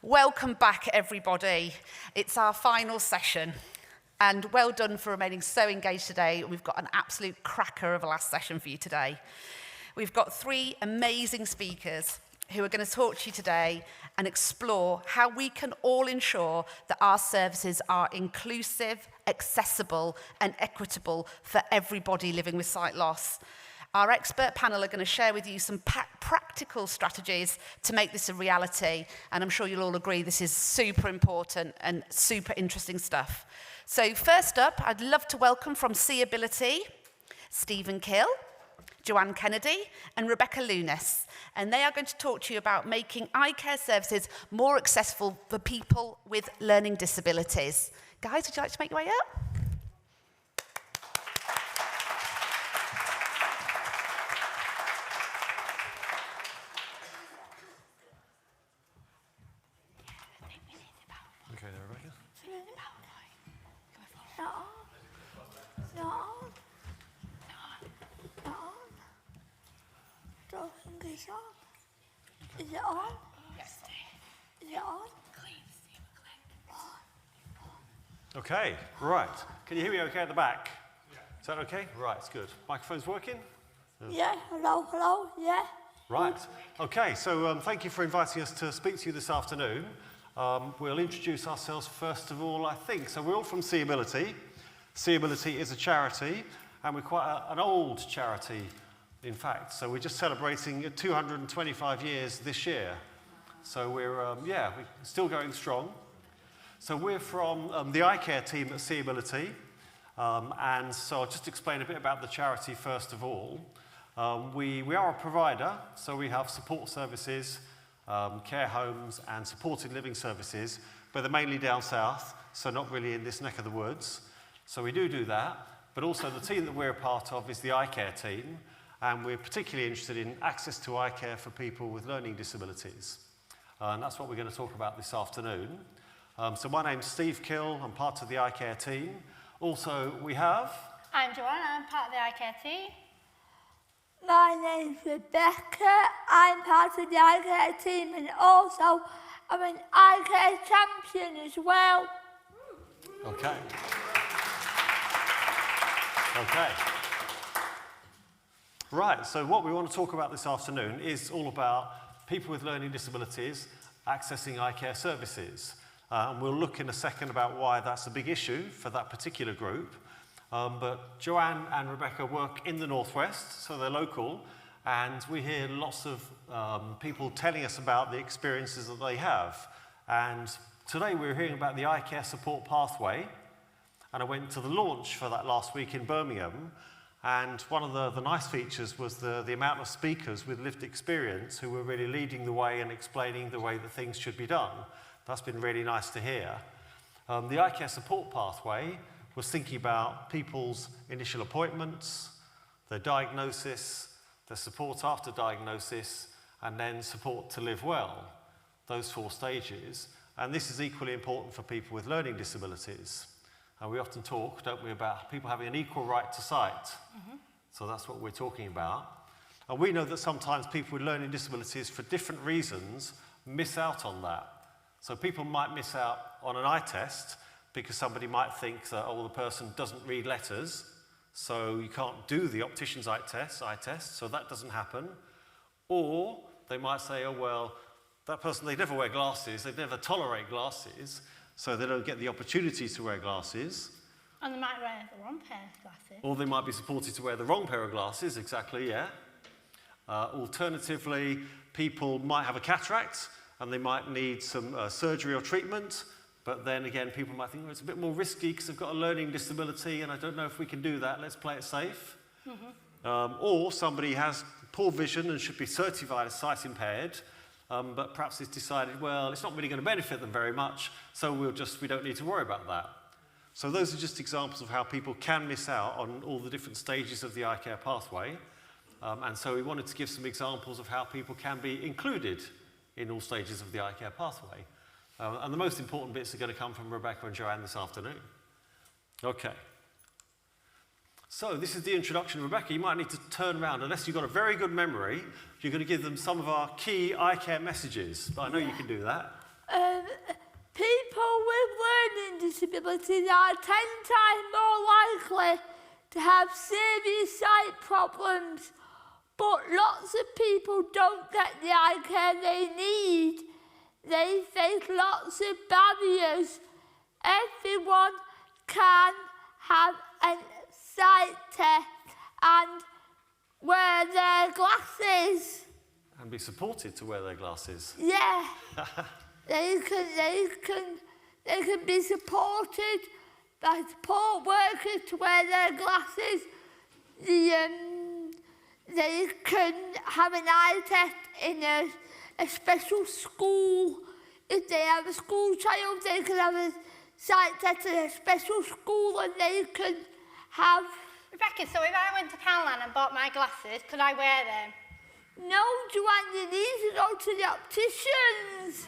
Welcome back, everybody. It's our final session, and well done for remaining so engaged today. We've got an absolute cracker of a last session for you today. We've got 3 amazing speakers who are going to talk to you today and explore how we can all ensure that our services are inclusive, accessible, and equitable for everybody living with sight loss. Our expert panel are going to share with you some practical strategies to make this a reality, and I'm sure you'll all agree this is super important and super interesting stuff. So first up, I'd love to welcome from SeeAbility, Stephen Kill, Joanne Kennedy, and Rebecca Lunness, and they are going to talk to you about making eye care services more accessible for people with learning disabilities. Guys, would you like to make your way up? Okay, there, Rebecca. Is it on? Yes. Is it on? Okay, right. Can you hear me okay at the back? Yeah. Is that okay? Right, it's good. Microphone's working? Yeah, hello, yeah. Right. Okay, so thank you for inviting us to speak to you this afternoon. We'll introduce ourselves first of all, I think. So we're all from SeeAbility. SeeAbility is a charity, and we're quite an old charity, in fact. So we're just celebrating 225 years this year. So we're still going strong. So we're from the eye care team at SeeAbility. And so I'll just explain a bit about the charity first of all. We are a provider, so we have support services, care homes and supported living services, but they're mainly down south, so not really in this neck of the woods. So we do that, but also the team that we're a part of is the eye care team, and we're particularly interested in access to eye care for people with learning disabilities. And that's what we're going to talk about this afternoon. So my name's Steve Kill, I'm part of the eye care team. Also, we have... I'm Joanne, I'm part of the eye care team. My name's Rebecca. I'm part of the eye care team, and also I'm an eye care champion as well. Okay. Okay. Right, so what we want to talk about this afternoon is all about people with learning disabilities accessing eye care services. And we'll look in a second about why that's a big issue for that particular group. But Joanne and Rebecca work in the Northwest, so they're local, and we hear lots of people telling us about the experiences that they have. And today we're hearing about the eye care support pathway, and I went to the launch for that last week in Birmingham, and one of the nice features was the amount of speakers with lived experience who were really leading the way and explaining the way that things should be done. That's been really nice to hear. The eye care support pathway was thinking about people's initial appointments, their diagnosis, their support after diagnosis, and then support to live well, those 4 stages. And this is equally important for people with learning disabilities. And we often talk, don't we, about people having an equal right to sight. Mm-hmm. So that's what we're talking about. And we know that sometimes people with learning disabilities, for different reasons, miss out on that. So people might miss out on an eye test because somebody might think that, oh, the person doesn't read letters, so you can't do the optician's eye test, so that doesn't happen. Or they might say, oh, well, that person, they never wear glasses, they never tolerate glasses, so they don't get the opportunity to wear glasses. And they might wear the wrong pair of glasses. Or they might be supported to wear the wrong pair of glasses, exactly, yeah. Alternatively, people might have a cataract, and they might need some surgery or treatment, but then again, people might think, well, it's a bit more risky because they've got a learning disability and I don't know if we can do that, let's play it safe. Mm-hmm. Or somebody has poor vision and should be certified as sight impaired, but perhaps it's decided, well, it's not really going to benefit them very much, so we don't need to worry about that. So those are just examples of how people can miss out on all the different stages of the eye care pathway. And so we wanted to give some examples of how people can be included in all stages of the eye care pathway. And the most important bits are going to come from Rebecca and Joanne this afternoon. Okay. So this is the introduction. Rebecca, you might need to turn around. Unless you've got a very good memory, you're going to give them some of our key eye care messages. But I know you can do that. People with learning disabilities are 10 times more likely to have serious sight problems, but lots of people don't get the eye care they need. They face lots of barriers. Everyone can have a sight test and wear their glasses. And be supported to wear their glasses. Yeah. They can be supported by support workers to wear their glasses. They can have an eye test in a special school. If they have a school child, they can have a sight test in a special school, and they can have... Rebecca, so if I went to Balon and bought my glasses, could I wear them? No, Joanne, you need to go to the opticians.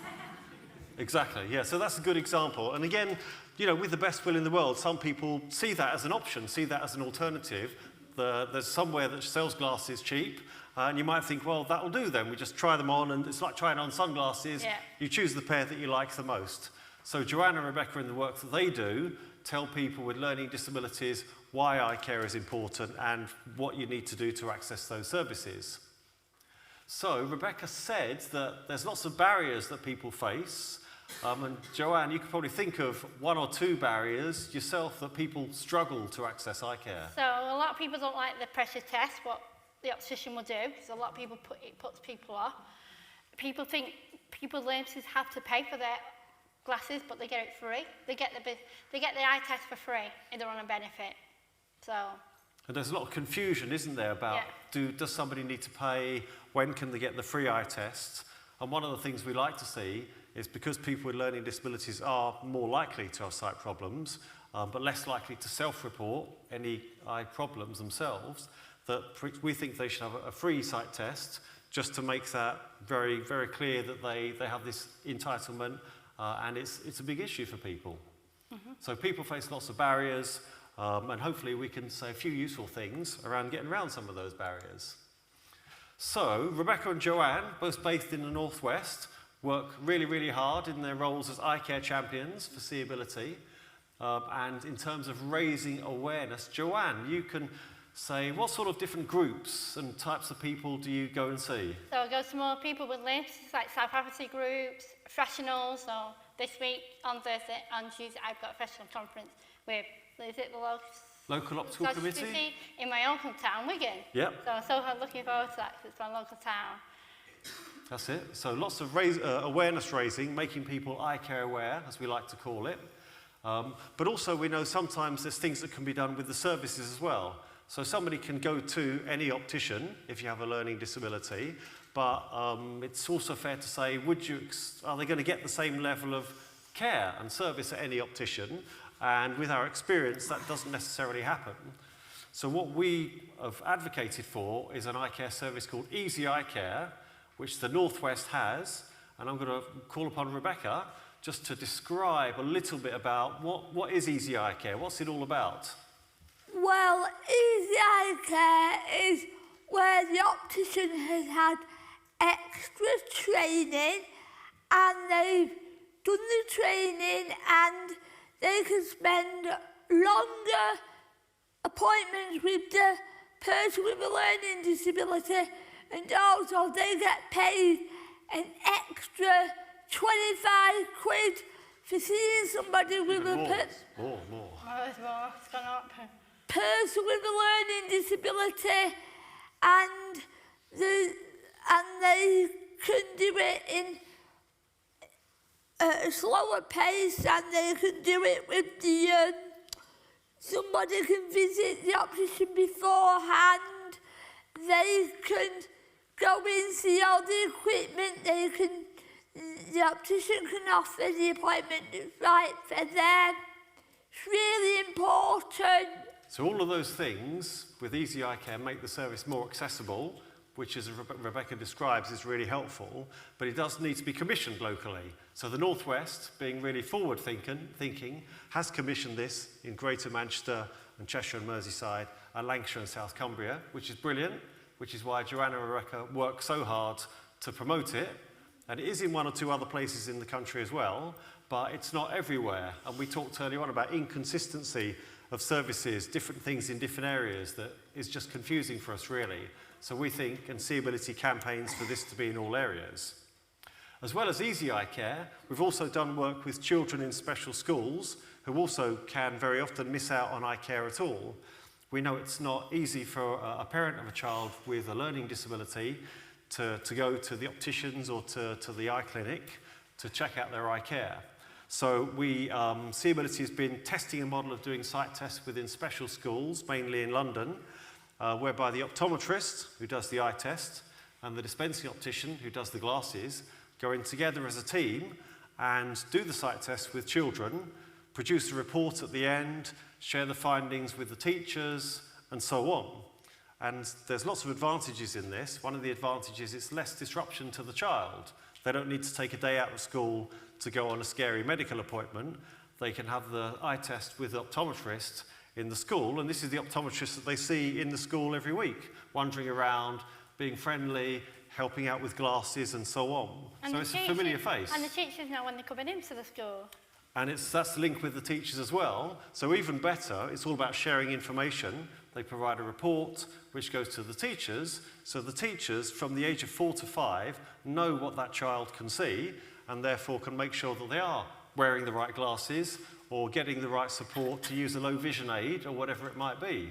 Exactly, yeah, so that's a good example. And again, you know, with the best will in the world, some people see that as an option, see that as an alternative. There's somewhere that sells glasses cheap, and you might think, well, that'll do then. We just try them on, and it's like trying on sunglasses. Yeah. You choose the pair that you like the most. So Joanne and Rebecca, in the work that they do, tell people with learning disabilities why eye care is important and what you need to do to access those services. So Rebecca said that there's lots of barriers that people face. And Joanne, you could probably think of 1 or 2 barriers yourself that people struggle to access eye care. So a lot of people don't like the pressure test, what the optician will do, because a lot of people it puts people off. People think people with lenses have to pay for their glasses, but they get it free. They get the eye test for free if they're on a benefit. So. And there's a lot of confusion, isn't there, about does somebody need to pay, when can they get the free eye test? And one of the things we like to see is because people with learning disabilities are more likely to have sight problems, but less likely to self-report any eye problems themselves, that we think they should have a free sight test just to make that very, very clear that they have this entitlement, and it's a big issue for people. Mm-hmm. So people face lots of barriers, and hopefully we can say a few useful things around getting around some of those barriers. So Rebecca and Joanne, both based in the Northwest, work really, really hard in their roles as eye care champions for SeeAbility. And in terms of raising awareness, Joanne, you can say what sort of different groups and types of people do you go and see? So I go to more people with lenses, like psychopathy groups, professionals. So this week on Thursday and Tuesday, I've got a professional conference with, is it the Local Optical Committee? In my local town, Wigan. Yep. So I'm looking forward to that because it's my local town. That's it. So lots of awareness raising, making people eye care aware, as we like to call it. But also we know sometimes there's things that can be done with the services as well. So somebody can go to any optician if you have a learning disability, but it's also fair to say, are they going to get the same level of care and service at any optician? And with our experience, that doesn't necessarily happen. So what we have advocated for is an eye care service called Easy Eye Care, which the Northwest has, and I'm going to call upon Rebecca just to describe a little bit about what is Easy Eye Care, what's it all about? Well, Easy Eye Care is where the optician has had extra training, and they've done the training and they can spend longer appointments with the person with a learning disability, and also they get paid an extra 25 quid for seeing somebody with more. a It's gone up. person with a learning disability, and they can do it in a slower pace, and they can do it with the somebody can visit the optician beforehand. They can go in, see all the equipment. The optician can offer the appointment that's right for them. It's really important. So all of those things with Easy Eye Care make the service more accessible, which, as Rebecca describes, is really helpful, but it does need to be commissioned locally. So the Northwest, being really forward-thinking, has commissioned this in Greater Manchester and Cheshire and Merseyside and Lancashire and South Cumbria, which is brilliant, which is why Joanne and Rebecca work so hard to promote it. And it is in one or two other places in the country as well, but it's not everywhere. And we talked earlier on about inconsistency of services, different things in different areas that is just confusing for us really. So we think, and SeeAbility campaigns for this to be in all areas. As well as easy eye care, we've also done work with children in special schools who also can very often miss out on eye care at all. We know it's not easy for a parent of a child with a learning disability to go to the opticians or to the eye clinic to check out their eye care. So SeeAbility has been testing a model of doing sight tests within special schools, mainly in London, whereby the optometrist, who does the eye test, and the dispensing optician, who does the glasses, go in together as a team and do the sight test with children, produce a report at the end, share the findings with the teachers, and so on. And there's lots of advantages in this. One of the advantages is less disruption to the child. They don't need to take a day out of school to go on a scary medical appointment. They can have the eye test with the optometrist in the school, and this is the optometrist that they see in the school every week, wandering around, being friendly, helping out with glasses and so on. And so it's a familiar face. And the teachers know when they're coming into the school. And that's the link with the teachers as well. So even better, it's all about sharing information. They provide a report which goes to the teachers. So the teachers from the age of 4 to 5 know what that child can see and therefore can make sure that they are wearing the right glasses or getting the right support to use a low vision aid or whatever it might be.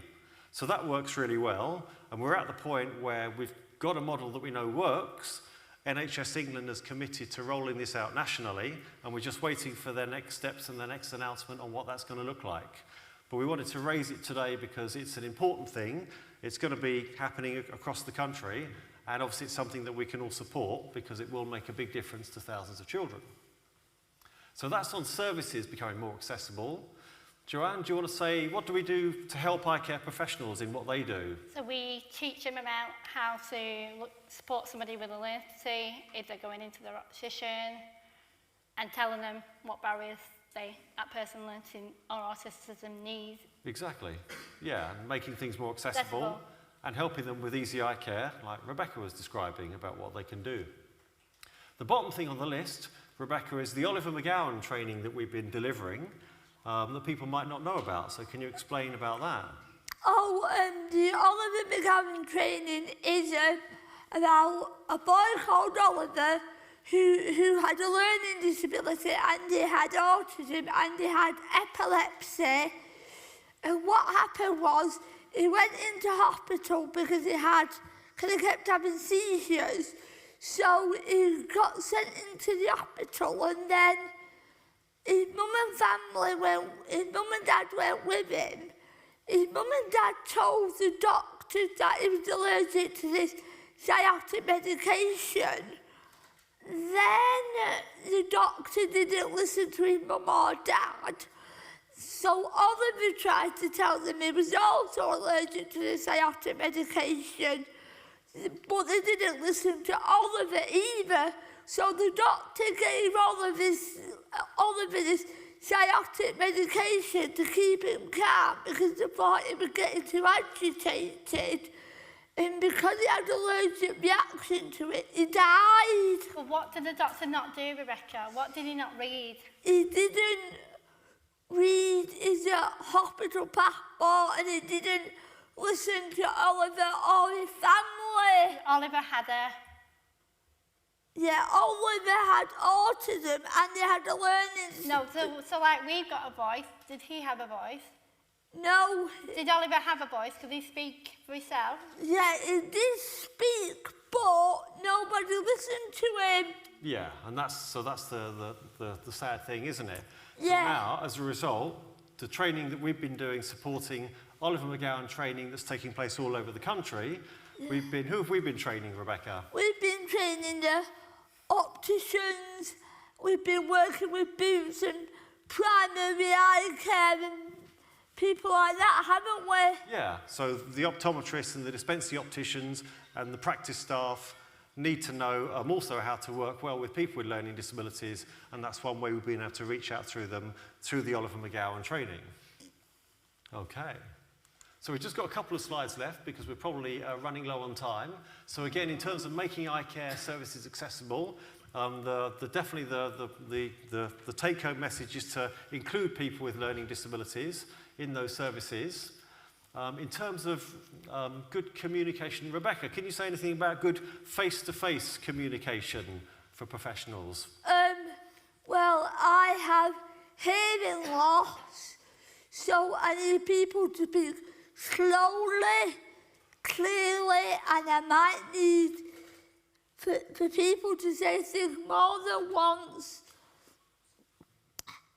So that works really well. And we're at the point where we've got a model that we know works. NHS England has committed to rolling this out nationally, and we're just waiting for their next steps and their next announcement on what that's going to look like. But we wanted to raise it today because it's an important thing. It's going to be happening across the country, and obviously it's something that we can all support because it will make a big difference to thousands of children. So that's on services becoming more accessible. Joanne, do you want to say, what do we do to help eye care professionals in what they do? So we teach them about how to support somebody with a learning disability if they're going into their optician, and telling them what barriers that person learning or autism needs. Exactly, yeah, and making things more accessible and helping them with easy eye care, like Rebecca was describing about what they can do. The bottom thing on the list, Rebecca, is the Oliver McGowan training that we've been delivering. That people might not know about. So can you explain about that? The Oliver McGowan training is about a boy called Oliver who had a learning disability and he had autism and he had epilepsy. And what happened was he went into hospital because he kept having seizures. So he got sent into the hospital, and then his mum and dad went with him. His mum and dad told the doctors that he was allergic to this sciatic medication. Then the doctor didn't listen to his mum or dad. So Oliver tried to tell them he was also allergic to the sciatic medication, but they didn't listen to Oliver either. So the doctor gave Oliver this sciatic medication to keep him calm because they thought he was getting too agitated. And because he had an allergic reaction to it, he died. Well, what did the doctor not do, Rebecca? What did he not read? He didn't read his hospital passport, and he didn't listen to Oliver or his family. Oliver had a... Yeah, Oliver had autism and he had a learning... No, so like we've got a voice. Did he have a voice? No. Did Oliver have a voice? Could he speak for himself? Yeah, he did speak, but nobody listened to him. Yeah, and that's the sad thing, isn't it? Yeah. So now, as a result, the training that we've been doing supporting Oliver McGowan training that's taking place all over the country, who have we been training, Rebecca? We've been training the opticians, we've been working with Boots and primary eye care and people like that, haven't we? Yeah, so the optometrists and the dispensing opticians and the practice staff need to know also how to work well with people with learning disabilities, and that's one way we've been able to reach out through them, through the Oliver McGowan training. Okay. So we've just got a couple of slides left because we're probably running low on time. So again, in terms of making eye care services accessible, definitely the take-home message is to include people with learning disabilities in those services. In terms of good communication, Rebecca, can you say anything about good face-to-face communication for professionals? Well, I have hearing loss, so I need people to speak slowly, clearly, and I might need for people to say things more than once.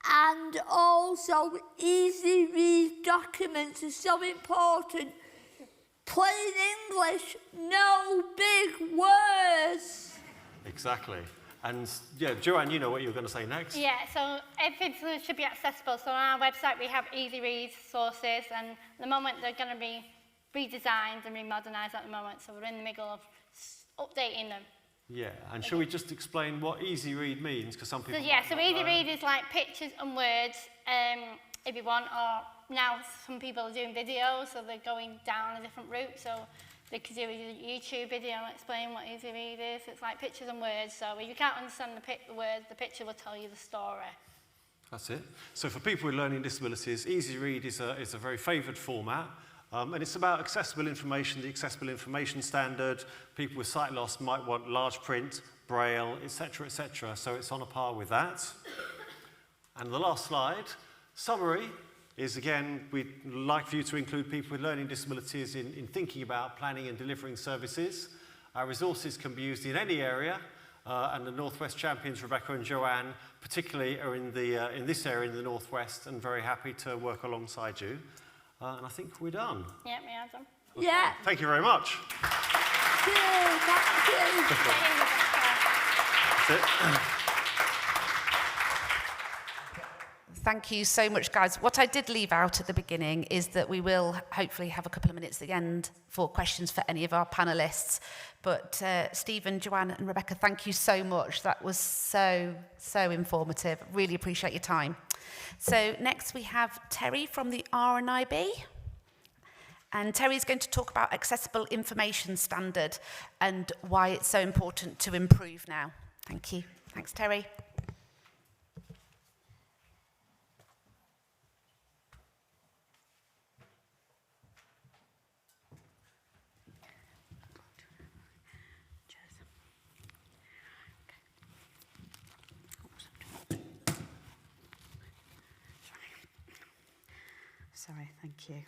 And also, easy read documents are so important. Plain English, no big words. Exactly. And yeah, Joanne, you know what you're going to say next. Yeah, so everything should be accessible. So on our website we have easy read sources, and at the moment they're going to be redesigned and remodernised at the moment. So we're in the middle of updating them. Yeah, and shall we just explain what easy read means? Because some people. So easy read is like pictures and words, if you want. Or now some people are doing videos, so they're going down a different route. So they could do a YouTube video and explain what easy read is. It's like pictures and words. So if you can't understand the words, the picture will tell you the story. That's it. So for people with learning disabilities, easy read is a very favoured format. And it's about accessible information, the accessible information standard. People with sight loss might want large print, braille, etc., etc. So it's on a par with that. And the last slide, summary, is again, we'd like for you to include people with learning disabilities in thinking about planning and delivering services. Our resources can be used in any area, and the Northwest champions, Rebecca and Joanne, particularly are in this area in the Northwest, and very happy to work alongside you. And I think we're done. Yeah, we are done. Okay. Yeah. Thank you very much. Thank you. That's it. Thank you so much, guys. What I did leave out at the beginning is that we will hopefully have a couple of minutes at the end for questions for any of our panellists. But Stephen, Joanne and Rebecca, thank you so much. That was so informative. Really appreciate your time. So next we have Terri from the RNIB. And Terry's going to talk about accessible information standard and why it's so important to improve now. Thank you. Thanks, Terri. Sorry, thank you.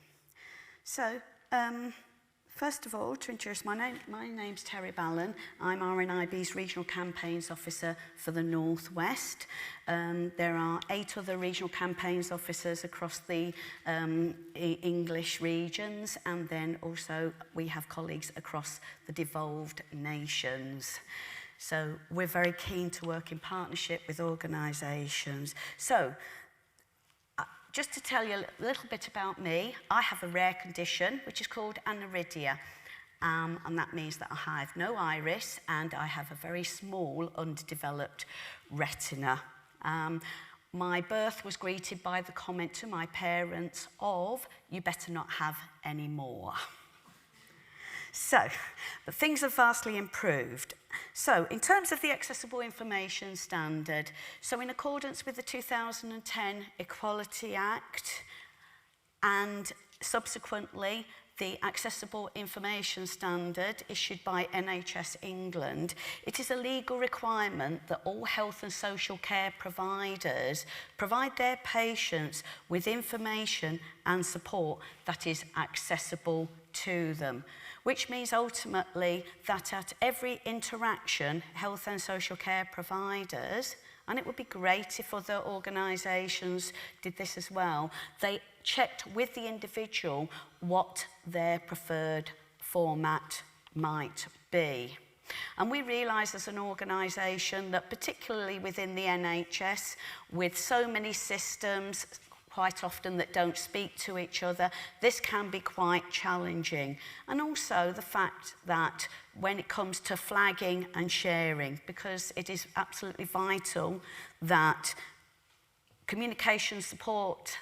So, first of all, to introduce my name's Terri Balon. I'm RNIB's Regional Campaigns Officer for the Northwest. There are 8 other Regional Campaigns Officers across the English regions, and then also we have colleagues across the devolved nations. So we're very keen to work in partnership with organisations. So, just to tell you a little bit about me, I have a rare condition which is called aniridia, and that means that I have no iris and I have a very small, underdeveloped retina. My birth was greeted by the comment to my parents of, "You better not have any more." So, but things have vastly improved. So, in terms of the Accessible Information Standard, so in accordance with the 2010 Equality Act and subsequently the Accessible Information Standard issued by NHS England, it is a legal requirement that all health and social care providers provide their patients with information and support that is accessible to them, which means ultimately that at every interaction, health and social care providers, and it would be great if other organisations did this as well, they checked with the individual what their preferred format might be. And we realise as an organisation that particularly within the NHS, with so many systems, quite often that don't speak to each other, this can be quite challenging. And also the fact that when it comes to flagging and sharing, because it is absolutely vital that communication support,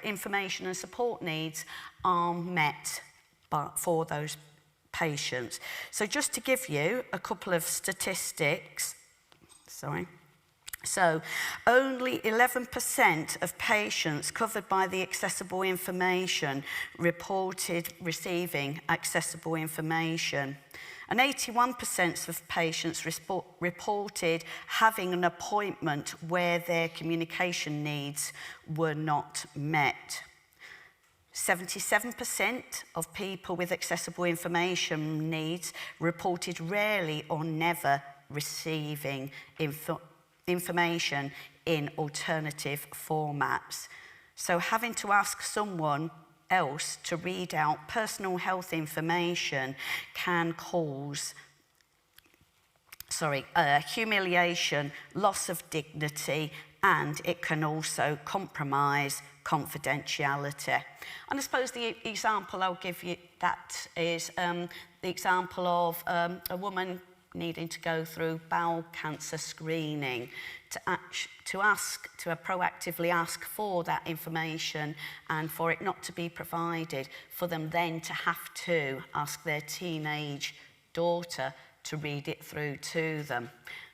information and support needs are met for those patients. So just to give you a couple of statistics, So only 11% of patients covered by the accessible information reported receiving accessible information. And 81% of patients reported having an appointment where their communication needs were not met. 77% of people with accessible information needs reported rarely or never receiving information in alternative formats. So having to ask someone else to read out personal health information can cause humiliation, loss of dignity, and it can also compromise confidentiality. And I suppose the example I'll give you that is the example of a woman needing to go through bowel cancer screening to proactively ask for that information and for it not to be provided, for them then to have to ask their teenage daughter to read it through to them.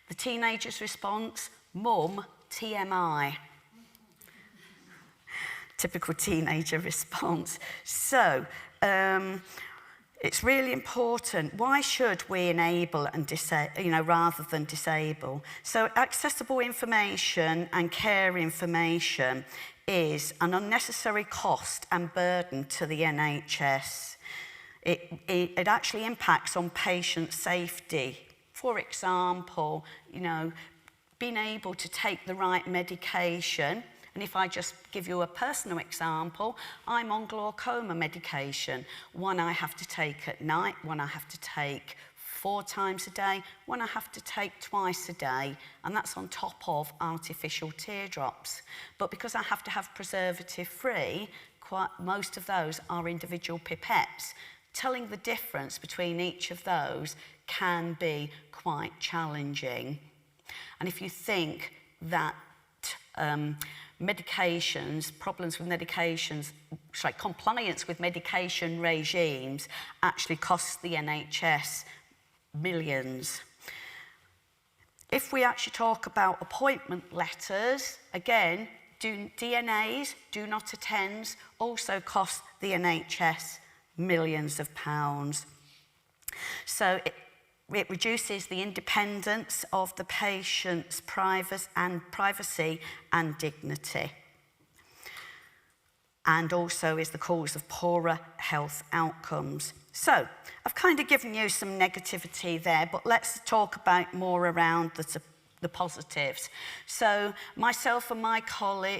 The teenager's response, "Mum, TMI." Typical teenager response. So, it's really important. Why should we enable and rather than disable? So accessible information and care information is an unnecessary cost and burden to the NHS. It actually impacts on patient safety. For example, being able to take the right medication. And if I just give you a personal example, I'm on glaucoma medication. One I have to take at night, one I have to take 4 times a day, one I have to take twice a day, and that's on top of artificial teardrops. But because I have to have preservative-free, most of those are individual pipettes. Telling the difference between each of those can be quite challenging. And if you think that problems with medications, compliance with medication regimes actually costs the NHS millions. If we actually talk about appointment letters, again, DNAs, do not attends, also cost the NHS millions of pounds. So it reduces the independence of the patient's privacy and dignity, and also is the cause of poorer health outcomes. So I've kind of given you some negativity there, but let's talk about more around the positives. So myself and my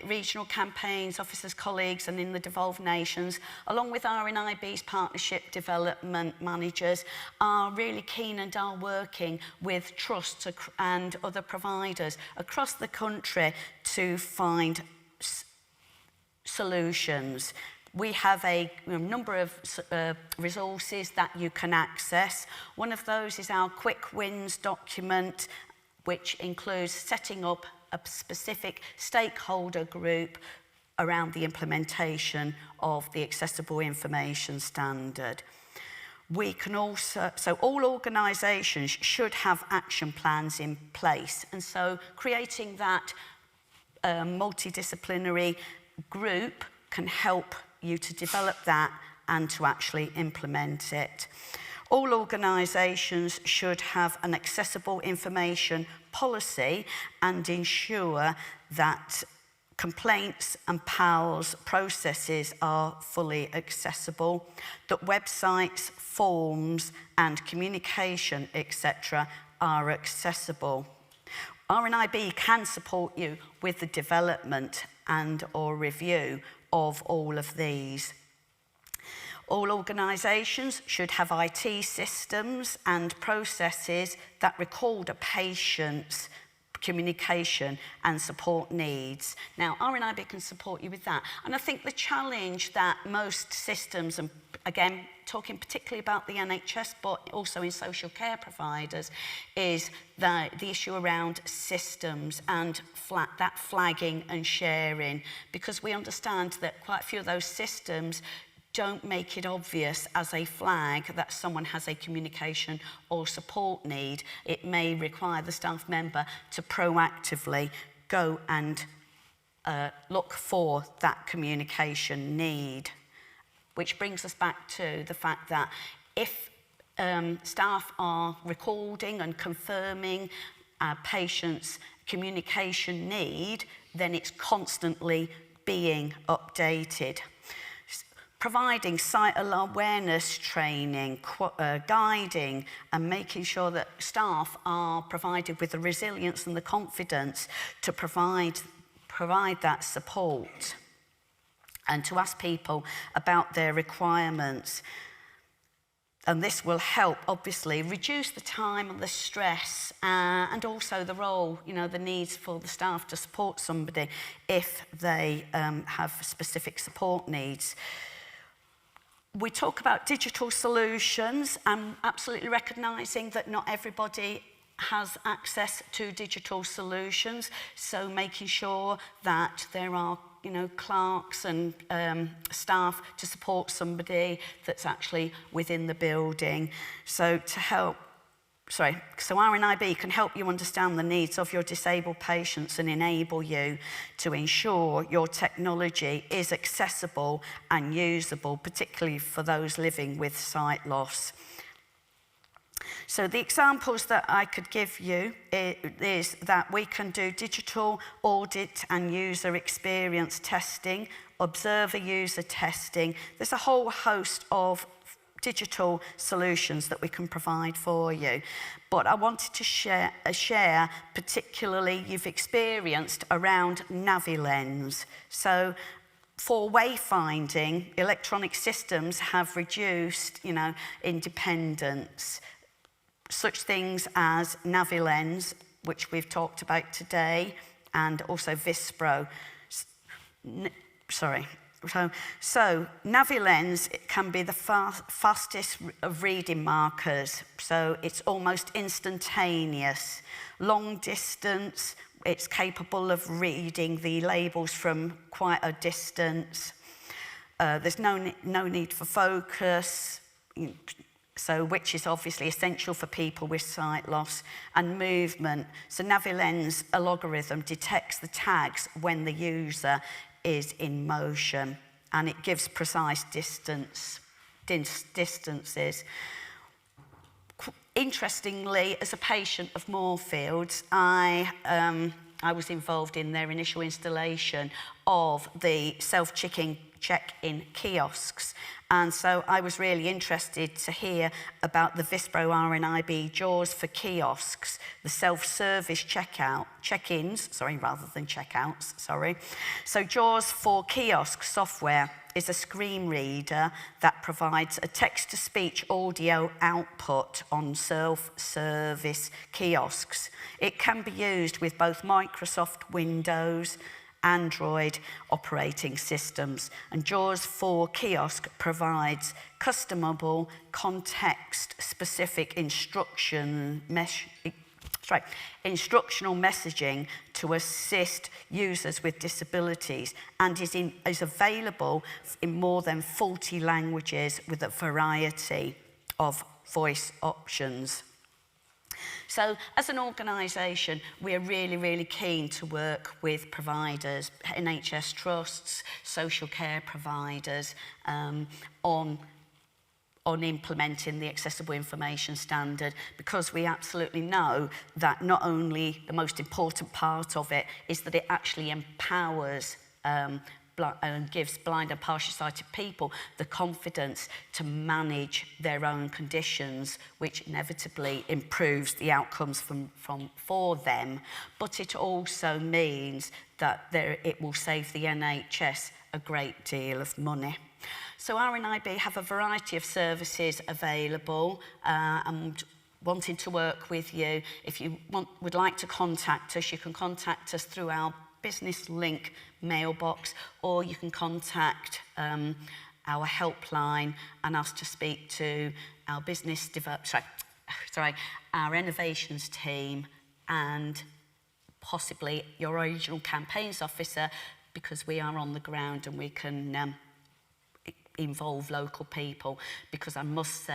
regional campaigns officers, colleagues, and in the devolved nations, along with RNIB's partnership development managers, are really keen and are working with trusts and other providers across the country to find solutions. We have a number of resources that you can access. One of those is our Quick Wins document, which includes setting up a specific stakeholder group around the implementation of the Accessible Information Standard. We can also, so all organisations should have action plans in place, and so creating that multidisciplinary group can help you to develop that and to actually implement it. All organisations should have an accessible information policy and ensure that complaints and PALS processes are fully accessible, that websites, forms and communication, etc. are accessible. RNIB can support you with the development and or review of all of these. All organisations should have IT systems and processes that record a patient's communication and support needs. Now, RNIB can support you with that. And I think the challenge that most systems, and again, talking particularly about the NHS, but also in social care providers, is the issue around systems and that flagging and sharing, because we understand that quite a few of those systems don't make it obvious as a flag that someone has a communication or support need. It may require the staff member to proactively go and look for that communication need. Which brings us back to the fact that if staff are recording and confirming a patient's communication need, then it's constantly being updated. Providing site awareness training, guiding, and making sure that staff are provided with the resilience and the confidence to provide that support, and to ask people about their requirements. And this will help, obviously, reduce the time and the stress and also the role, the needs for the staff to support somebody if they have specific support needs. We talk about digital solutions and absolutely recognising that not everybody has access to digital solutions, so making sure that there are clerks and staff to support somebody that's actually within the building. So RNIB can help you understand the needs of your disabled patients and enable you to ensure your technology is accessible and usable, particularly for those living with sight loss. So the examples that I could give you is that we can do digital audit and user experience testing, observer user testing. There's a whole host of digital solutions that we can provide for you. But I wanted to share particularly you've experienced around NaviLens. So for wayfinding, electronic systems have reduced, independence. Such things as NaviLens, which we've talked about today, and also Vispro. So NaviLens can be the fastest of reading markers, so it's almost instantaneous. Long distance, it's capable of reading the labels from quite a distance. There's no need for focus, so which is obviously essential for people with sight loss, and movement. So NaviLens algorithm detects the tags when the user is in motion, and it gives precise distances. Interestingly, as a patient of Moorfields, I was involved in their initial installation of the self-check-in kiosks. And so I was really interested to hear about the Vispro RNIB JAWS for kiosks, the self-service check-ins, rather than checkouts. So JAWS for kiosk software is a screen reader that provides a text-to-speech audio output on self-service kiosks. It can be used with both Microsoft Windows, Android operating systems, and JAWS for Kiosk provides customable, context-specific instructional messaging to assist users with disabilities, and is available in more than 40 languages with a variety of voice options. So as an organisation, we're really, really keen to work with providers, NHS trusts, social care providers, on implementing the Accessible Information Standard, because we absolutely know that not only the most important part of it is that it actually empowers and gives blind and partially sighted people the confidence to manage their own conditions, which inevitably improves the outcomes for them. But it also means that it will save the NHS a great deal of money. So RNIB have a variety of services available, and wanting to work with you. If you would like to contact us, you can contact us through our business link mailbox, or you can contact our helpline and ask to speak to our our innovations team and possibly your regional campaigns officer, because we are on the ground and we can involve local people, because I must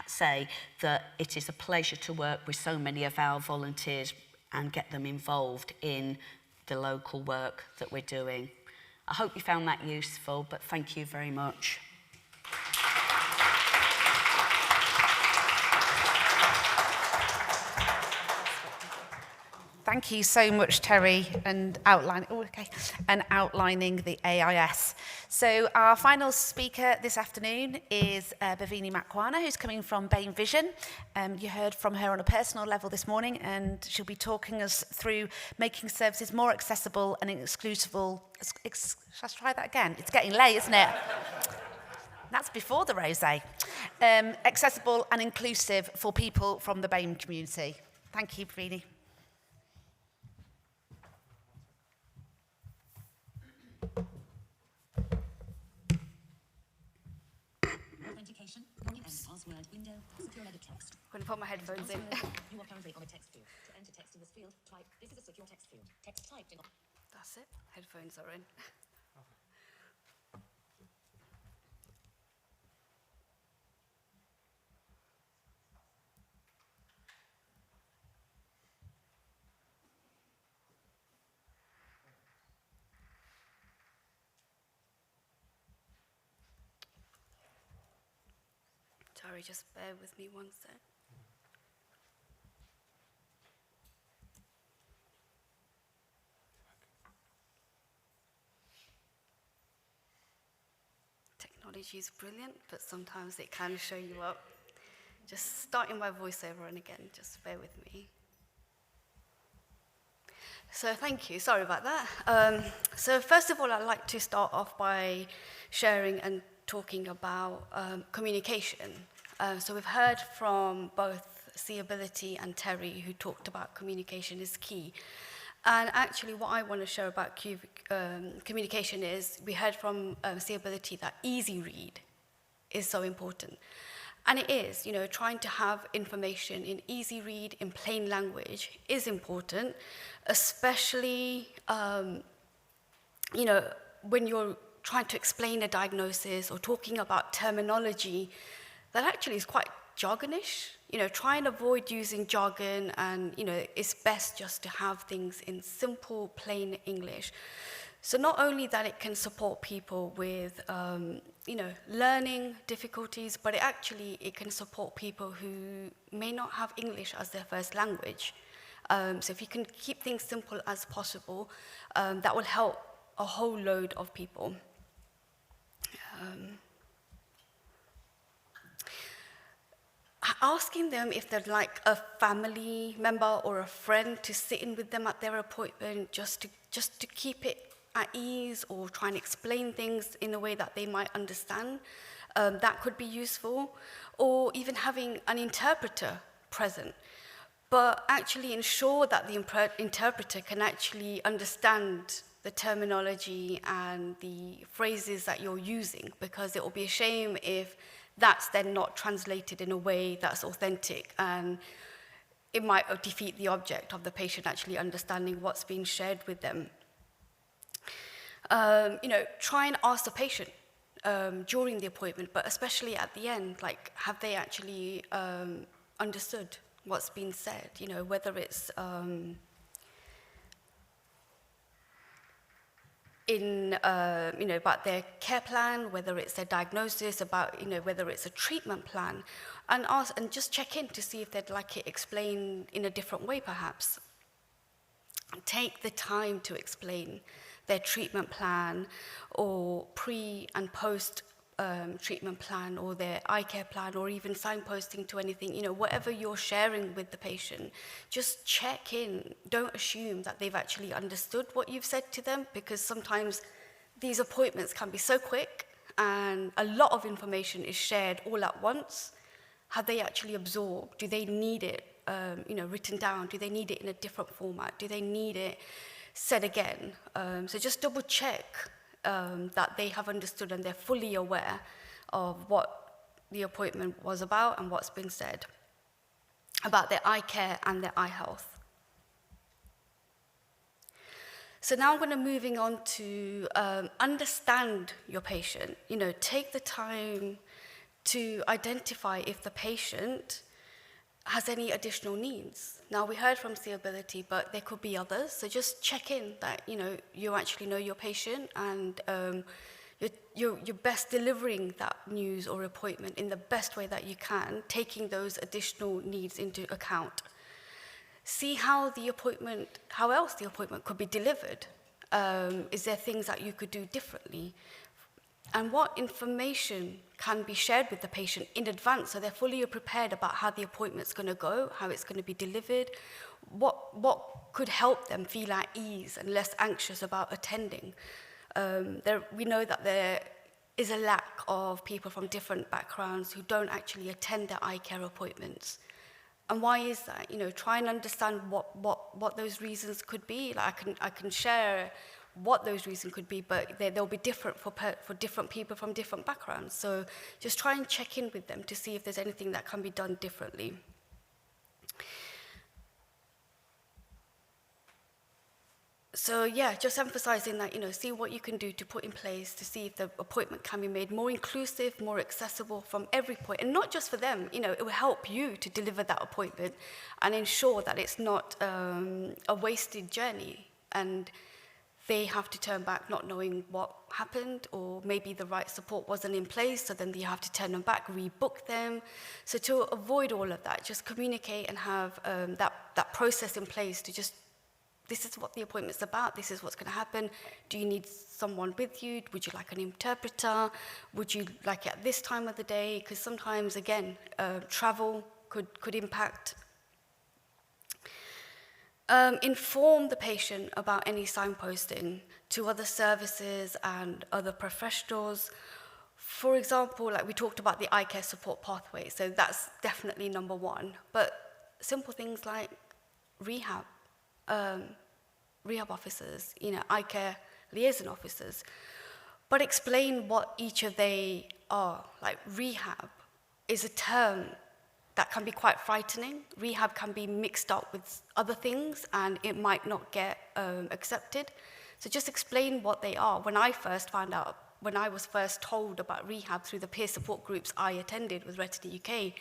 say that it is a pleasure to work with so many of our volunteers and get them involved in the local work that we're doing. I hope you found that useful, but thank you very much. Thank you so much, Terri, and outlining the AIS. So our final speaker this afternoon is Bhavini Makwana, who's coming from BAME Vision. You heard from her on a personal level this morning, and she'll be talking us through making services more accessible and exclusive. Shall I try that again? It's getting late, isn't it? That's before the rosé. Accessible and inclusive for people from the BAME community. Thank you, Bhavini. Password window, secure edit text. I'm going to put my headphones in. You are currently on a text field. To enter text in this field, type, this is a secure text field. Text typed in. That's it. Headphones are in. Sorry, just bear with me one sec. Technology is brilliant, but sometimes it can show you up. Just starting my voiceover and again, just bear with me. So thank you, sorry about that. So first of all, I'd like to start off by sharing and talking about communication. So we've heard from both SeeAbility and Terri, who talked about communication is key. And actually what I want to share about communication is, we heard from SeeAbility that easy read is so important. And it is, you know, trying to have information in easy read, in plain language is important, especially, you know, when you're trying to explain a diagnosis or talking about terminology that actually is quite jargonish. You know, try and avoid using jargon, and, you know, it's best just to have things in simple, plain English. So not only that it can support people with, you know, learning difficulties, but it can support people who may not have English as their first language. So if you can keep things simple as possible, that will help a whole load of people. Asking them if they'd like a family member or a friend to sit in with them at their appointment, just to keep it at ease, or try and explain things in a way that they might understand, that could be useful. Or even having an interpreter present, but actually ensure that the interpreter can actually understand the terminology and the phrases that you're using, because it will be a shame if that's then not translated in a way that's authentic, and it might defeat the object of the patient actually understanding what's being shared with them. You know, try and ask the patient during the appointment, but especially at the end, like, have they actually understood what's been said? You know, whether it's in, you know, about their care plan, whether it's their diagnosis, about, you know, whether it's a treatment plan, and ask and just check in to see if they'd like it explained in a different way, perhaps. Take the time to explain their treatment plan, or pre and post treatment plan, or their eye care plan, or even signposting to anything, you know, whatever you're sharing with the patient, just check in. Don't assume that they've actually understood what you've said to them, because sometimes these appointments can be so quick and a lot of information is shared all at once. Have they actually absorbed? Do they need it, you know, written down? Do they need it in a different format? Do they need it said again? So just double check that they have understood and they're fully aware of what the appointment was about and what's been said about their eye care and their eye health. So now I'm going to moving on to understand your patient. You know, take the time to identify if the patient has any additional needs. Now, we heard from SeeAbility, but there could be others. So just check in that, you know, you actually know your patient and you're best delivering that news or appointment in the best way that you can, taking those additional needs into account. See how else the appointment could be delivered. Is there things that you could do differently? And what information can be shared with the patient in advance so they're fully prepared about how the appointment's going to go, how it's going to be delivered, what could help them feel at ease and less anxious about attending. We know that there is a lack of people from different backgrounds who don't actually attend their eye care appointments. And why is that? You know, try and understand what those reasons could be. Like I can share what those reasons could be, but they'll be different for different people from different backgrounds. So just try and check in with them to see if there's anything that can be done differently. So yeah, just emphasizing that, you know, see what you can do to put in place to see if the appointment can be made more inclusive, more accessible from every point, and not just for them. You know, it will help you to deliver that appointment and ensure that it's not a wasted journey and they have to turn back not knowing what happened, or maybe the right support wasn't in place, so then you have to turn them back, rebook them. So to avoid all of that, just communicate and have that process in place to just, this is what the appointment's about, this is what's going to happen. Do you need someone with you? Would you like an interpreter? Would you like it at this time of the day? Because sometimes, again, travel could impact. Inform the patient about any signposting to other services and other professionals. For example, like we talked about the eye care support pathway, so that's definitely number one. But simple things like rehab officers, you know, eye care liaison officers, but explain what each of they are. Like rehab is a term that can be quite frightening. Rehab can be mixed up with other things and it might not get accepted. So just explain what they are. When I was first told about rehab through the peer support groups I attended with Retina UK,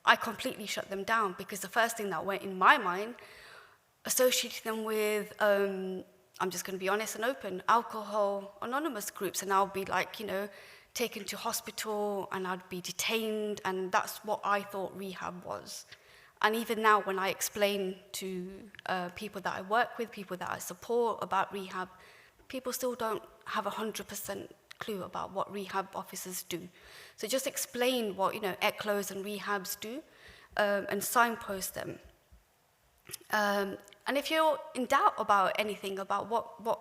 I completely shut them down because the first thing that went in my mind, associating them with, I'm just going to be honest and open, alcohol anonymous groups, and I'll be like, you know, taken to hospital and I'd be detained, and that's what I thought rehab was. And even now when I explain to people that I work with, people that I support about rehab, people still don't have 100% clue about what rehab officers do. So just explain what, you know, ECLOs and rehabs do, and signpost them. And if you're in doubt about anything, about what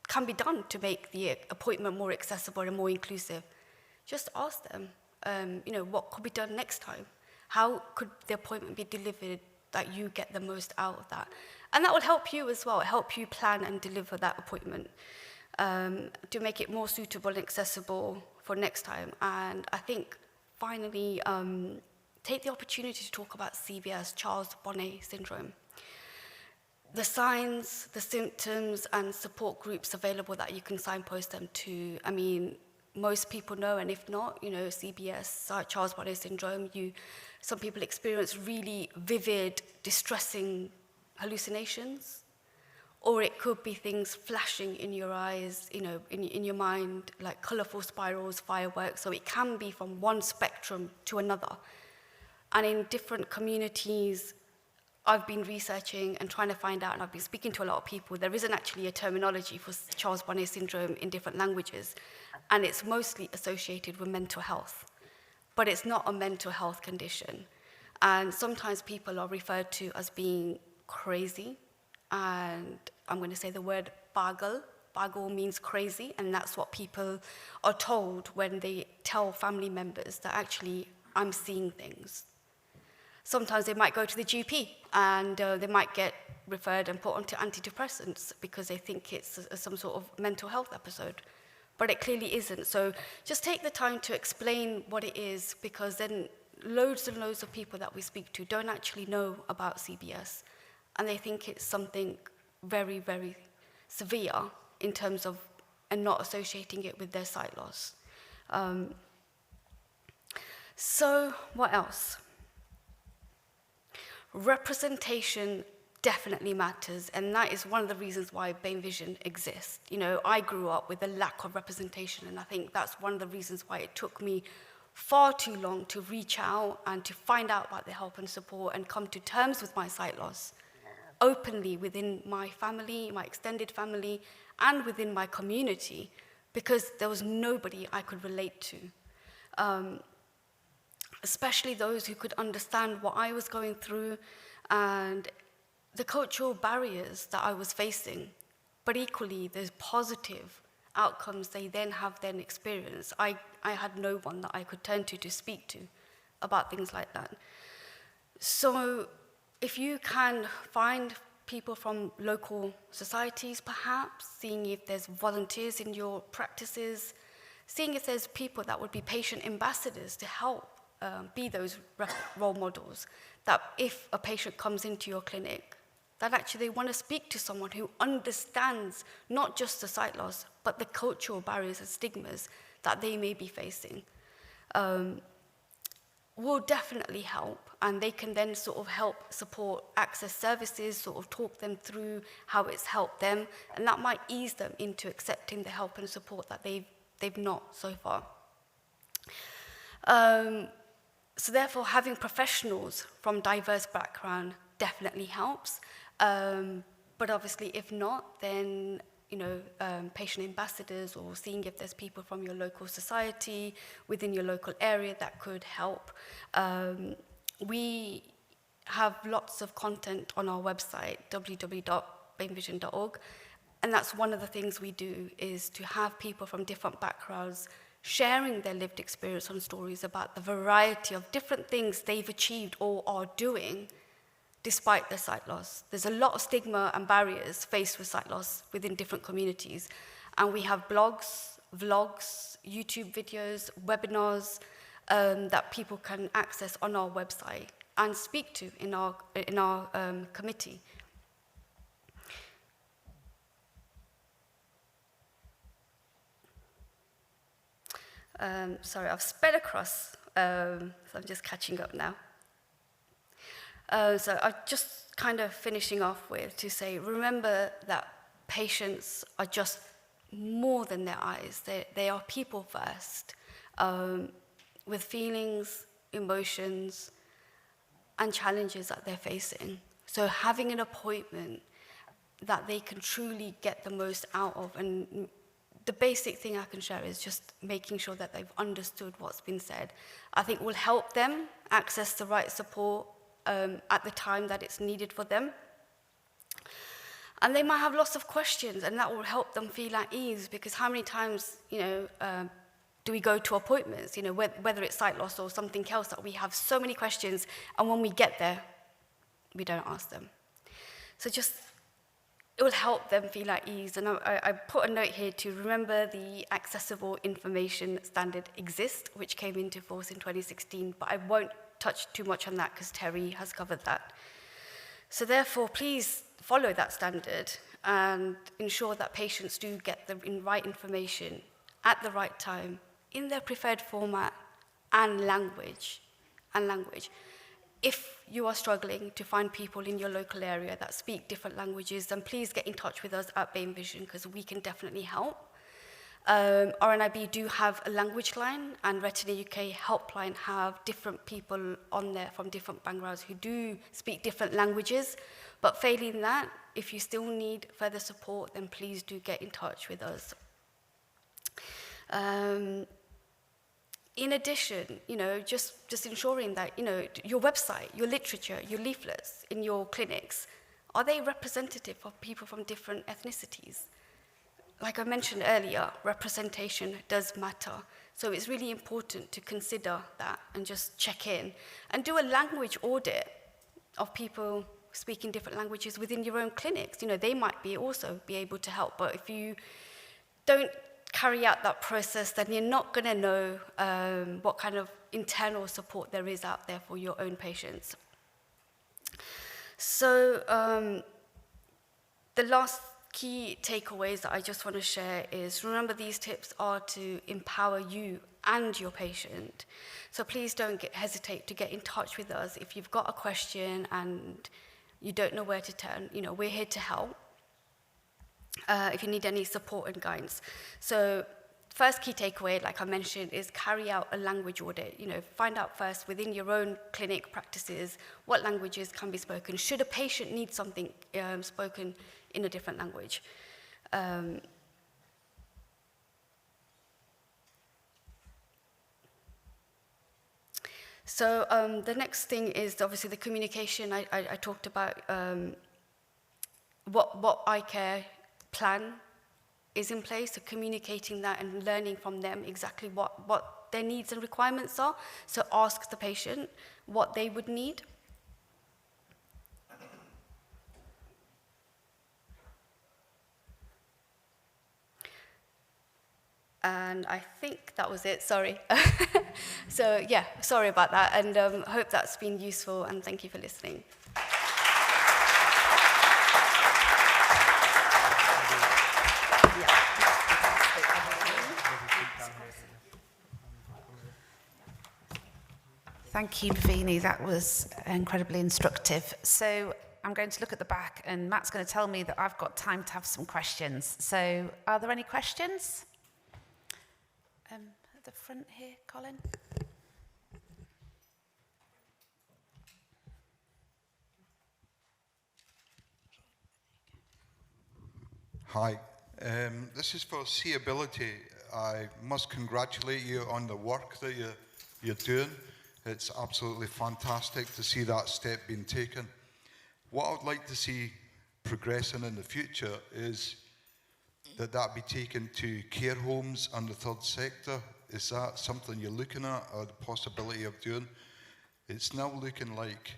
can be done to make the appointment more accessible and more inclusive, just ask them, you know, what could be done next time? How could the appointment be delivered that you get the most out of that? And that will help you as well, help you plan and deliver that appointment to make it more suitable and accessible for next time. And I think, finally, take the opportunity to talk about CBS, Charles Bonnet syndrome. The signs, the symptoms, and support groups available that you can signpost them to. I mean, most people know, and if not, you know, CBS, Charles Bonnet syndrome, some people experience really vivid, distressing hallucinations, or it could be things flashing in your eyes, you know, in your mind, like colorful spirals, fireworks. So it can be from one spectrum to another. And in different communities, I've been researching and trying to find out, and I've been speaking to a lot of people, there isn't actually a terminology for Charles Bonnet syndrome in different languages, and it's mostly associated with mental health. But it's not a mental health condition. And sometimes people are referred to as being crazy, and I'm going to say the word bagel. Bagel means crazy, and that's what people are told when they tell family members that actually, I'm seeing things. Sometimes they might go to the GP and they might get referred and put onto antidepressants because they think it's some sort of mental health episode. But it clearly isn't. So just take the time to explain what it is, because then loads and loads of people that we speak to don't actually know about CBS. And they think it's something very, very severe in terms of, and not associating it with their sight loss. So what else? Representation definitely matters, and that is one of the reasons why BAME Vision exists. You know, I grew up with a lack of representation, and I think that's one of the reasons why it took me far too long to reach out and to find out about the help and support and come to terms with my sight loss openly within my family, my extended family, and within my community, because there was nobody I could relate to. Especially those who could understand what I was going through and the cultural barriers that I was facing, but equally the positive outcomes they have experienced. I had no one that I could turn to speak to about things like that. So if you can find people from local societies perhaps, seeing if there's volunteers in your practices, seeing if there's people that would be patient ambassadors to help be those role models, that if a patient comes into your clinic, that actually they want to speak to someone who understands not just the sight loss, but the cultural barriers and stigmas that they may be facing, will definitely help. And they can then sort of help support access services, sort of talk them through how it's helped them, and that might ease them into accepting the help and support that they've not so far. So therefore, having professionals from diverse background definitely helps. But obviously, if not, then patient ambassadors, or seeing if there's people from your local society within your local area that could help. We have lots of content on our website, www.bamevision.org, and that's one of the things we do, is to have people from different backgrounds sharing their lived experience and stories about the variety of different things they've achieved or are doing despite their sight loss. There's a lot of stigma and barriers faced with sight loss within different communities. And we have blogs, vlogs, YouTube videos, webinars that people can access on our website and speak to in our committee. Sorry, I've sped across, so I'm just catching up now. So I'm just kind of finishing off with to say, remember that patients are just more than their eyes. They are people first, with feelings, emotions, and challenges that they're facing. So having an appointment that they can truly get the most out of, and the basic thing I can share is just making sure that they've understood what's been said, I think will help them access the right support at the time that it's needed for them. And they might have lots of questions, and that will help them feel at ease, because how many times, do we go to appointments, whether it's sight loss or something else, that we have so many questions, and when we get there, we don't ask them. So just, it will help them feel at ease. And I put a note here to remember the Accessible Information Standard exists, which came into force in 2016, but I won't touch too much on that because Terri has covered that. So therefore, please follow that standard and ensure that patients do get the right information at the right time, in their preferred format and language. If you are struggling to find people in your local area that speak different languages, then please get in touch with us at BAME Vision, because we can definitely help. RNIB do have a language line, and Retina UK helpline have different people on there from different backgrounds who do speak different languages. But failing that, if you still need further support, then please do get in touch with us. In addition, just ensuring that, your website, your literature, your leaflets in your clinics, are they representative of people from different ethnicities? Like I mentioned earlier, representation does matter. So it's really important to consider that and just check in and do a language audit of people speaking different languages within your own clinics. They might also be able to help, but if you don't carry out that process, then you're not going to know what kind of internal support there is out there for your own patients. So the last key takeaways that I just want to share is, remember, these tips are to empower you and your patient. So please don't hesitate to get in touch with us if you've got a question and you don't know where to turn. You know, we're here to help if you need any support and guidance. So first key takeaway, like I mentioned, is carry out a language audit. You know, find out first within your own clinic practices what languages can be spoken. Should a patient need something spoken in a different language? So the next thing is obviously the communication. I talked about what eye care plan is in place, so communicating that and learning from them exactly what their needs and requirements are. So ask the patient what they would need. And I think that was it, sorry. So yeah, sorry about that, and hope that's been useful, and thank you for listening. Thank you, Bhavini. That was incredibly instructive. So I'm going to look at the back, and Matt's going to tell me that I've got time to have some questions. So are there any questions? At the front here, Colin. Hi, this is for SeeAbility. I must congratulate you on the work that you're doing. It's absolutely fantastic to see that step being taken. What I would like to see progressing in the future is that be taken to care homes and the third sector. Is that something you're looking at, or the possibility of doing? It's now looking like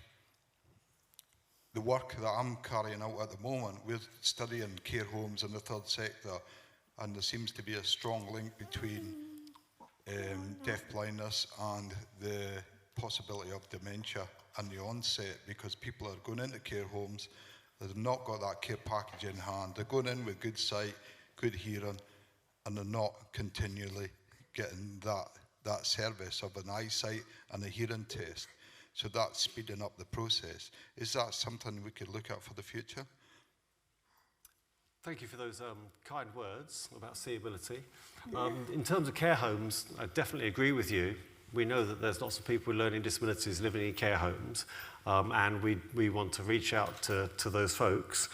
the work that I'm carrying out at the moment, we're studying care homes in the third sector, and there seems to be a strong link between deaf-blindness and the possibility of dementia and the onset, because people are going into care homes, they've not got that care package in hand. They're going in with good sight, good hearing, and they're not continually getting that service of an eyesight and a hearing test. So that's speeding up the process. Is that something we could look at for the future? Thank you for those kind words about SeeAbility. In terms of care homes, I definitely agree with you. We know that there's lots of people with learning disabilities living in care homes, and we want to reach out to those folks.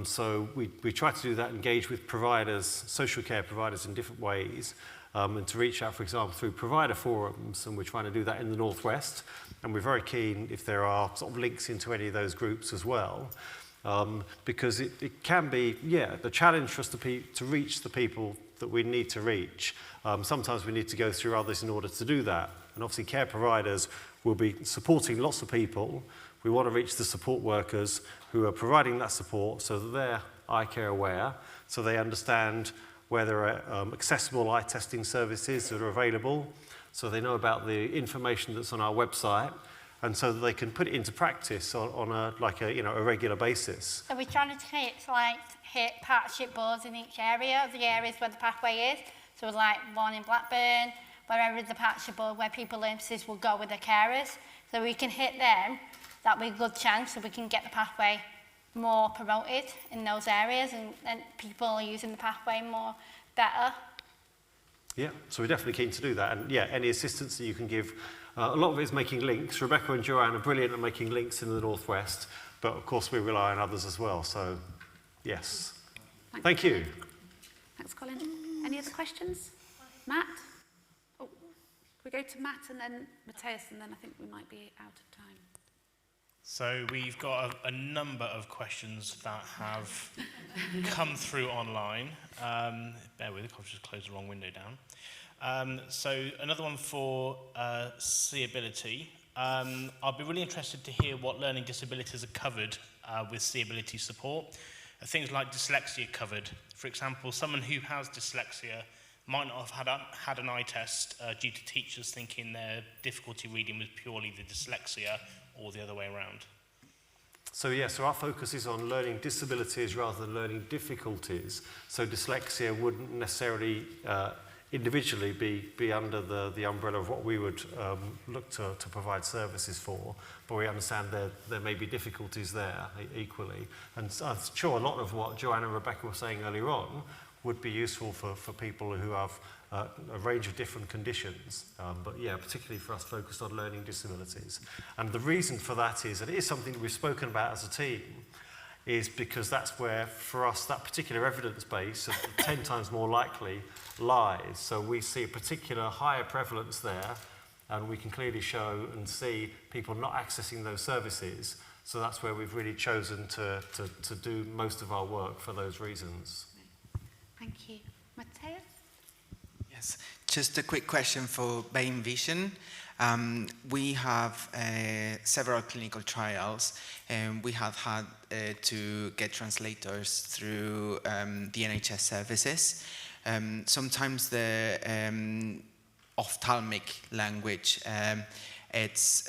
So we try to do that, engage with providers, social care providers in different ways, and to reach out, for example, through provider forums, and we're trying to do that in the Northwest, and we're very keen if there are sort of links into any of those groups as well, because it can be, the challenge for us to reach the people that we need to reach. Sometimes we need to go through others in order to do that, and obviously care providers will be supporting lots of people. We want to reach the support workers who are providing that support so that they're eye care aware, so they understand where there are accessible eye testing services that are available, so they know about the information that's on our website, and so that they can put it into practice on a regular basis. So we're trying to hit partnership boards in each area, the areas where the pathway is. So like one in Blackburn, wherever is the partnership board where people with learning will go with their carers. So we can hit them, that'll be a good chance, so we can get the pathway more promoted in those areas, and people are using the pathway more better. Yeah, so we're definitely keen to do that, and any assistance that you can give. A lot of it is making links. Rebecca and Joanne are brilliant at making links in the Northwest, but of course we rely on others as well, so yes. Thank you. Thanks, Colin. Any other questions? Matt? Oh, we go to Matt and then Matthias, and then I think we might be out of time. So we've got a number of questions that have come through online. Bear with me, I've just closed the wrong window down. So another one for SeeAbility. I'll be really interested to hear what learning disabilities are covered with SeeAbility support. Things like dyslexia covered. For example, someone who has dyslexia might not have had an eye test due to teachers thinking their difficulty reading was purely the dyslexia, or the other way around. So our focus is on learning disabilities rather than learning difficulties. So dyslexia wouldn't necessarily individually be under the umbrella of what we would look to provide services for, but we understand there may be difficulties there equally. And I'm sure a lot of what Joanne and Rebecca were saying earlier on would be useful for people who have a range of different conditions, but yeah, particularly for us focused on learning disabilities. And the reason for that is that it is something that we've spoken about as a team, is because that's where, for us, that particular evidence base of 10 times more likely lies. So we see a particular higher prevalence there, and we can clearly show and see people not accessing those services. So that's where we've really chosen to do most of our work for those reasons. Thank you. Matthias? Yes, just a quick question for BAME Vision. We have several clinical trials, and we have had to get translators through the NHS services. Sometimes the ophthalmic language, it's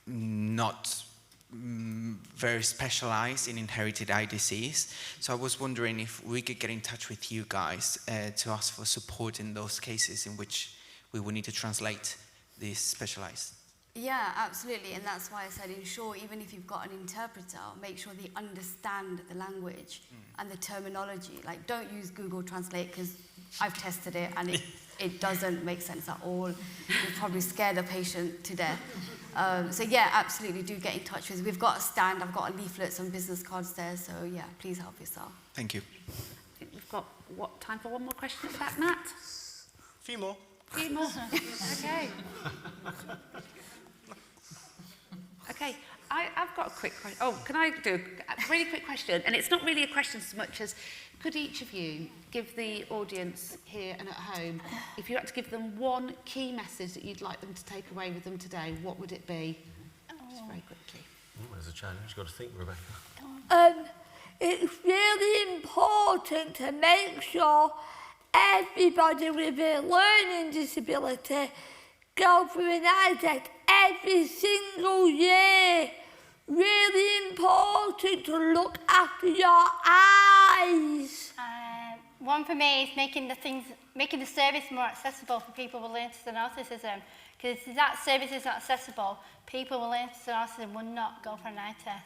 not very specialized in inherited eye disease. So I was wondering if we could get in touch with you guys to ask for support in those cases in which we would need to translate these specialized. Yeah, absolutely, and that's why I said ensure, even if you've got an interpreter, make sure they understand the language and the terminology. Like, don't use Google Translate, because I've tested it and it doesn't make sense at all. You've probably scared a patient to death. So yeah, absolutely, do get in touch with us. We've got a stand, I've got leaflets and business cards there, so yeah, please help yourself. Thank you. I think we've got, time for one more question for that, Matt? A few more. Few more. Okay. Okay, I've got a quick question. Oh, can I do a really quick question? And it's not really a question so much as, could each of you give the audience here and at home, if you had to give them one key message that you'd like them to take away with them today, what would it be? Just very quickly. There's a challenge, you've got to think, Rebecca. It's really important to make sure everybody with a learning disability go through an eye test every single year. Really important to look after your eyes. One for me is making the service more accessible for people with learning and autism. Because if that service is not accessible, people with learning and autism will not go for an eye test.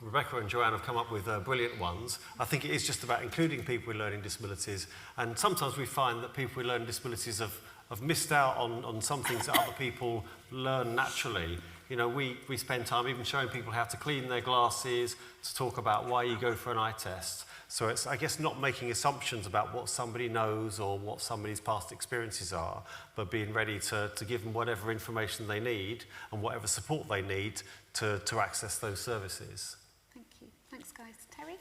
Rebecca and Joanne have come up with brilliant ones. I think it is just about including people with learning disabilities, and sometimes we find that people with learning disabilities have missed out on some things that other people learn naturally. You know, we spend time even showing people how to clean their glasses, to talk about why you go for an eye test. So it's, I guess, not making assumptions about what somebody knows or what somebody's past experiences are, but being ready to give them whatever information they need and whatever support they need to access those services. Thank you. Thanks, guys. Terri?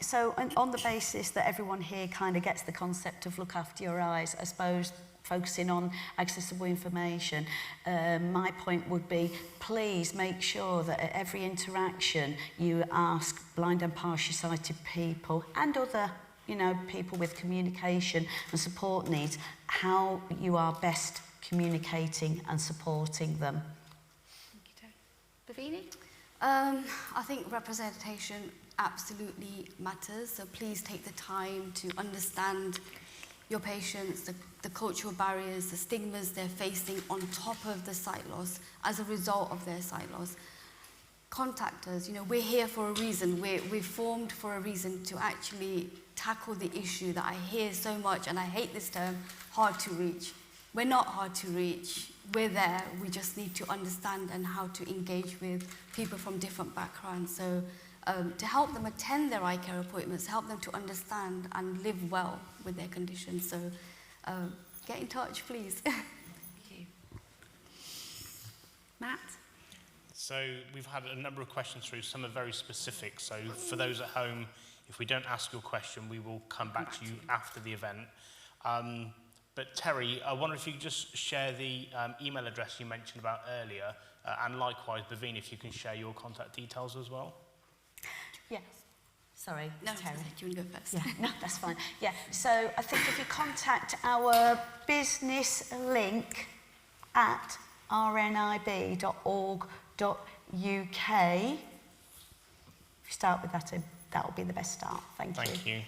So on the basis that everyone here kind of gets the concept of look after your eyes, I suppose focusing on accessible information, my point would be, please make sure that at every interaction you ask blind and partially sighted people and other, you know, people with communication and support needs, how you are best communicating and supporting them. Bhavini? I think representation absolutely matters, so please take the time to understand your patients, the cultural barriers, the stigmas they're facing on top of the sight loss as a result of their sight loss. Contact us. You know, we're here for a reason. We're formed for a reason to actually tackle the issue that I hear so much, and I hate this term, hard to reach. We're not hard to reach. We're there. We just need to understand and how to engage with people from different backgrounds. So to help them attend their eye care appointments, help them to understand and live well with their condition. So get in touch, please. Thank you. Matt? So we've had a number of questions through. Some are very specific. So for those at home, if we don't ask your question, we will come back to you after the event. But Terri, I wonder if you could just share the email address you mentioned about earlier, and likewise, Bhavini, if you can share your contact details as well. Yes. Sorry, No, Terri. do you want to go first? Yeah, no, that's fine. Yeah, so I think if you contact our business link at rnib.org.uk, If you start with that, that will be the best start. Thank you. Thank you.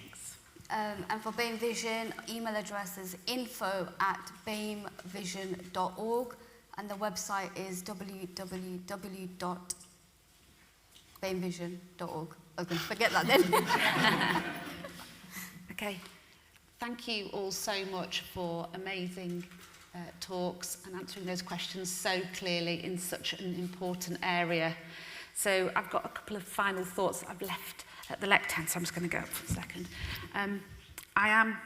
And for BAME Vision, email address is info@bamevision.org, and the website is www.bamevision.org. I was going to forget that then. Okay, thank you all so much for amazing talks and answering those questions so clearly in such an important area. So I've got a couple of final thoughts I've left at the lectern, so I'm just going to go up for a second. I am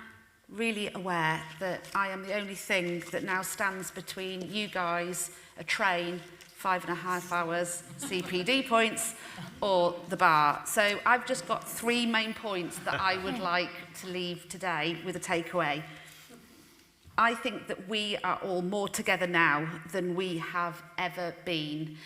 really aware that I am the only thing that now stands between you guys, a train, 5.5 hours, CPD points, or the bar. So I've just got 3 main points that I would like to leave today with a takeaway. I think that we are all more together now than we have ever been.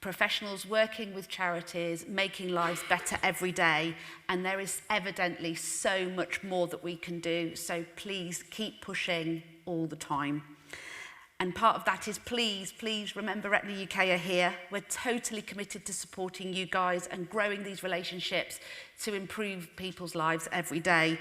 Professionals working with charities, making lives better every day, and there is evidently so much more that we can do, so please keep pushing all the time. And part of that is please remember Retina UK are here. We're totally committed to supporting you guys and growing these relationships to improve people's lives every day.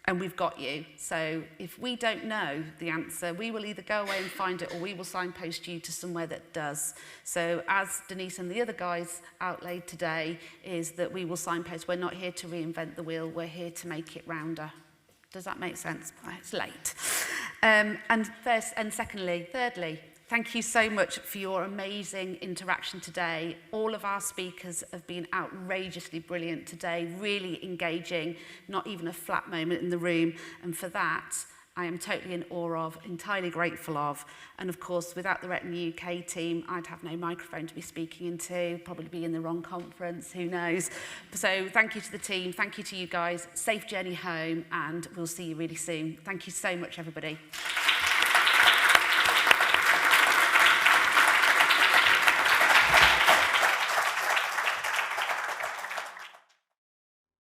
And we've got you. So if we don't know the answer, we will either go away and find it, or we will signpost you to somewhere that does. So as Denise and the other guys outlaid today, is that we will signpost. We're not here to reinvent the wheel. We're here to make it rounder. Does that make sense? It's late. Thirdly, thank you so much for your amazing interaction today. All of our speakers have been outrageously brilliant today, really engaging, not even a flat moment in the room. And for that, I am totally in awe of, entirely grateful of. And of course, without the Retina UK team, I'd have no microphone to be speaking into, probably be in the wrong conference, who knows. So thank you to the team, thank you to you guys, safe journey home, and we'll see you really soon. Thank you so much, everybody.